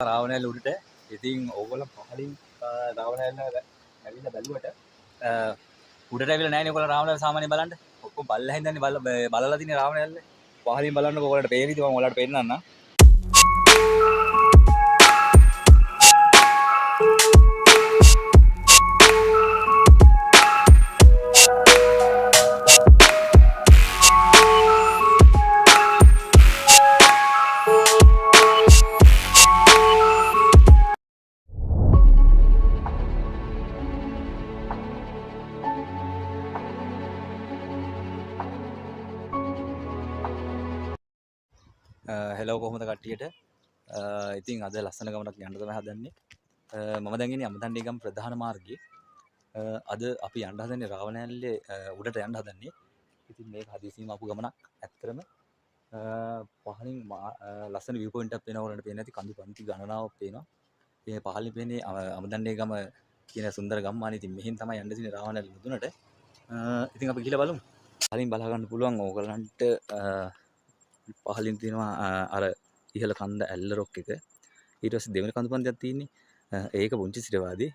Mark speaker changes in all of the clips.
Speaker 1: රාවණයල් උඩට ඉතින් ඕගොල්ලෝ පහලින් රාවණයල්ලා ඇවිල්ලා බැලුවට උඩට ඇවිල්ලා නැහැ නේ ඔයගොල්ලෝ රාවණයල් සාමාන්‍යයෙන් බලන්න. ඔක්කොම බල්ලා හින්දානේ බලලා තියෙන රාවණයල්ල. පහලින් බලන්නකො ඔයාලට පේවිද මම ඔයාලට පෙන්නන්නම්. හෙලෝ කොහොමද කට්ටියට? ඉතින් අද ලස්සන ගමනක් යන්න තමයි හදන්නේ. මම දැන් ඉන්නේ අමතන්ඩේගම් ප්‍රධාන මාර්ගයේ. අද අපි යන්න හදන්නේ රාවණයල්ලේ උඩට යන්න හදන්නේ. ඉතින් මේක හදිසියෙම ආපු ගමනක්. ඇත්තටම පහලින් ලස්සන view point එකක් වෙනවා ඔයාලට පේන්නේ නැති කඳු පන්ති ගණනාවක් පේනවා. මේ පහලින් පේන්නේ අමතන්ඩේගම කියන සුන්දර ගම්මානේ. ඉතින් මෙහෙන් තමයි යන්න තියෙන්නේ රාවණයල්ල මුදුනට. ඉතින් අපි ගිහලා බලමු. කලින් බලා ගන්න පුළුවන් ඕගලන්ට පහලින් තියෙනවා අර ඉහළ කන්ද ඇල්ල රොක් එක. ඊට පස්සේ දෙවෙනි කඳු පන්තියක් තියෙන්නේ. ඒක පුංචි සිටවාදී.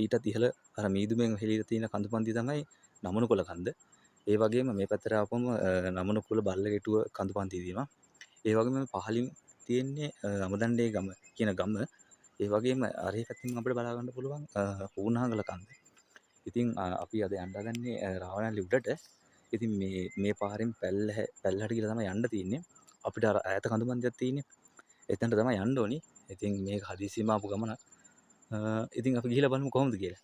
Speaker 1: ඊටත් ඉහළ අර මීදුමෙන් හෙලිලා තියෙන කඳු පන්තිය තමයි නමනකොළ කන්ද. ඒ වගේම මේ පැත්තට ආපම නමනකොළ බල්ලගෙටුව කඳු පන්තිය තියෙනවා. ඒ වගේම පහලින් තියෙන්නේ අමදණ්ඩේගම කියන ගම. ඒ වගේම අර ඒ පැත්තෙන් අපිට බලා ගන්න පුළුවන් පූර්ණාංගල කන්ද. ඉතින් අපි අද යන්න හදන්නේ රාවණයල්ල උඩට. ඉතින් මේ පාරෙන් පැල්ලහට කියලා තමයි යන්න තියෙන්නේ. අපිට අර ඈත කඳු පන්තියක් තියෙන්නේ. එතනට තමයි යන්න ඕනි. ඉතින් මේක හදිසියෙම ආපු ගමනක්. ඉතින් අපි ගිහලා බලමු කොහොමද කියලා.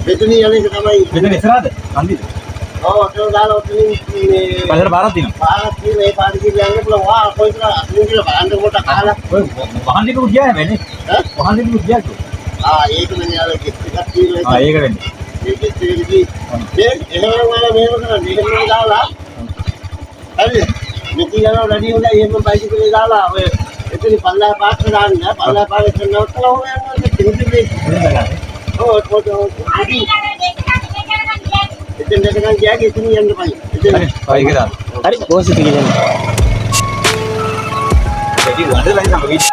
Speaker 2: මෙතන යන්නේ තමයි
Speaker 1: මෙතන ඉස්සරහද? කන්දිද?
Speaker 2: ඔව් අතන දාලා ඔතනින් මේ
Speaker 1: පස්සට පාරක් තියෙනවා.
Speaker 2: පාරක් තියෙන ඒ පාරේ කියලා යන්න පුළුවන්. වා කොයිද අතනින් කියලා බලන්න කොට කාලා.
Speaker 1: ඔය වහන් දෙකම ගියා හැබැයි නේ. වහන් දෙකම ගියා කිව්වා.
Speaker 2: ඒක මෙන්න අර ගෙත් එකක් තියෙනවා.
Speaker 1: ඒක වෙන්නේ.
Speaker 2: මේ ගෙත් එකේදී මේ එහෙම වල මේව කරන්නේ මෙහෙම දාලා. හරිද? මෙතන යනවා රෙඩි හොඳයි එහෙම බයිසිකලේ දාලා ඔය එතන පල්ලා පාත් දාන්න පල්ලා පාරේ කරනකොට ඕම යනවා.
Speaker 1: ඒක
Speaker 2: Oh, එතෙන් දැකගන්න ගියාගේ එතන යන්න පයි. එතන
Speaker 1: පයි කියලා.
Speaker 3: හරි බෝස් එක කියන්නේ.
Speaker 1: jadi ada lagi sama gitu.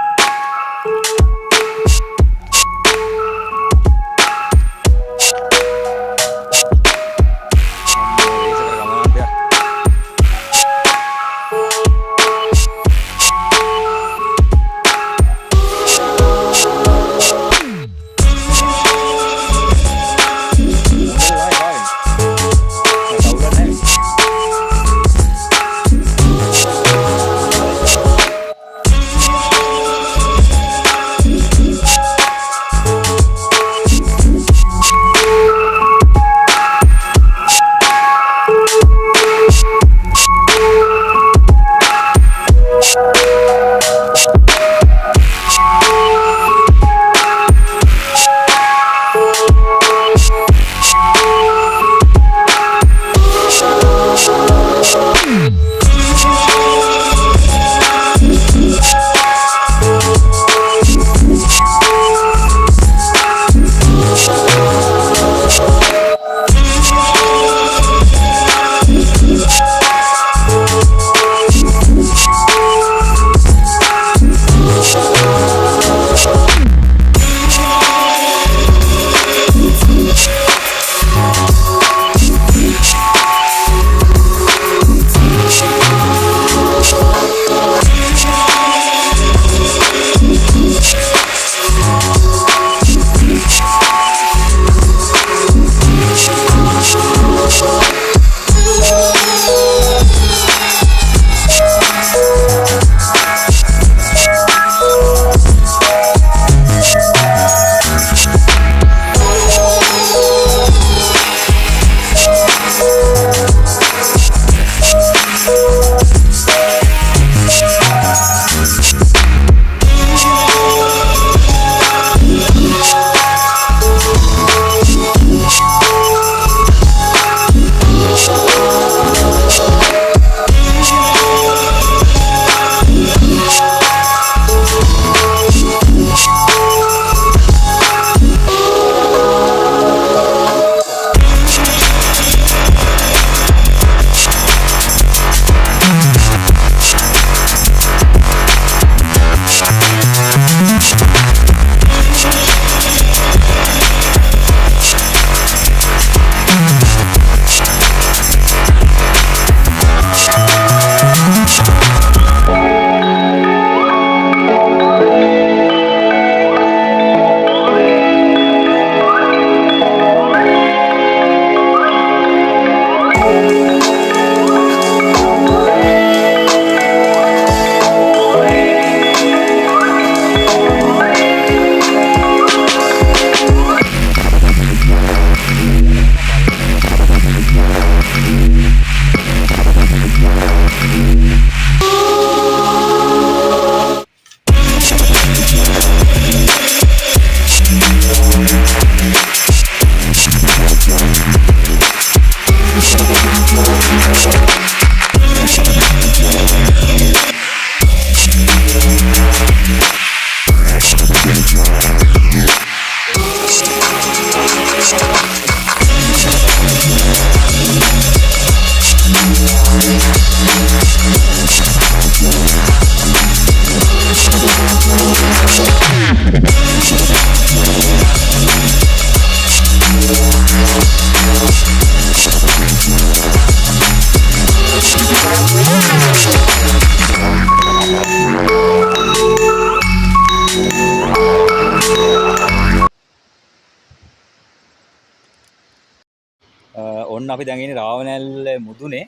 Speaker 1: ඔන්න අපි දැන් ඉන්නේ රාවණැල්ල මුදුනේ.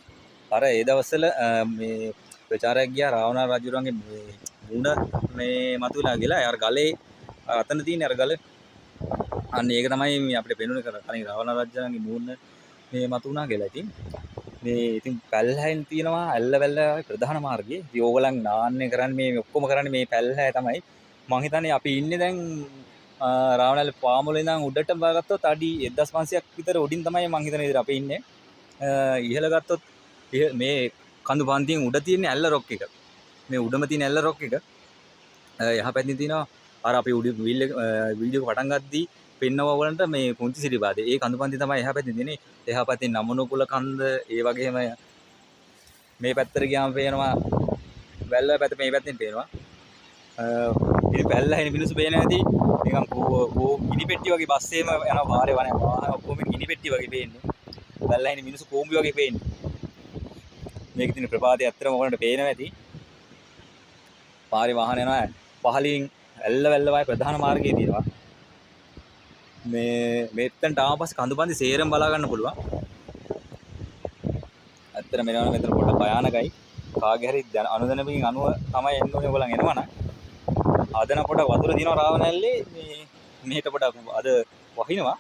Speaker 1: අර ඒ දවස්වල මේ ප්‍රචාරයක් ගියා රාවණ රජුරන්ගේ මුණ මේ මතුවලා ගිලා අර ගලේ අතන තියෙන අර ගල. අන්න ඒක තමයි මේ අපිට පෙනුනේ කලින් රාවණ රජුරන්ගේ මුණ මේ මතුණා කියලා. ඉතින් පැල්හැයෙන් තියෙනවා ඇල්ලවැල්ල ප්‍රධාන මාර්ගයේ. ඉතින් ඕගලන් නාන්නේ කරන්නේ මේ ඔක්කොම කරන්නේ මේ පැල්හැ තමයි. මං හිතන්නේ අපි ඉන්නේ දැන් රාවණැල්ල පාමුල ඉඳන් උඩට බාගත්තොත් අඩි 1500ක් විතර උඩින් තමයි මං හිතන්නේ ඉතින් අපි ඉන්නේ. ඉහළ ගත්තොත් මේ කඳු පන්තියෙන් උඩ තියෙන ඇල්ල රොක් එක. මේ උඩම තියෙන ඇල්ල රොක් එක. එහා පැත්තේ තියෙනවා අර අපි උඩ වීඩියෝ එක පටන් ගද්දී පෙන්නවා ඔයගලන්ට මේ පුංචි සිරිපාදේ. ඒ කඳුපන්ති තමයි එහා පැත්තේ තියෙන්නේ. එහා පැත්තේ නමනුකුල කන්ද ඒ වගේම මේ පැත්තට ගියාම පේනවා වැල්ල පැත්ත මේ පැත්තෙන් පේනවා. ඉතින් පැල්ලා එන මිනිස්සු පේන්නේ නැති නිකන් කෝ ගිනි පෙට්ටි වගේ බස් එකම යනවා පාරේ වාහන ඔක්කොම ගිනි පෙට්ටි වගේ පේන්නේ. පැල්ලා එන මිනිස්සු කෝම්බි වගේ පේන්නේ. මේක තියෙන ප්‍රපාතය ඇත්තටම ඔයගලන්ට පේනවා ඇති. පාරේ වාහන යනවා පහලින් ඇල්ල වැල්ල වගේ ප්‍රධාන මාර්ගයේ තියෙනවා. මේ මෙතනට ආව පස්සේ කඳුපන්ති සේරම බලා ගන්න පුළුවන්. ඇත්තට මෙන්න මෙතන පොඩ්ඩක් භයානකයි. කාගේ හරි අනුදැනපකින් අනුව තමයි එන්න ඕනේ ඔයගලන් එනවනම්. අදන පොඩක් වතුර දිනව රාවණැල්ලේ මේ මෙහෙට පොඩක් අද වහිනවා.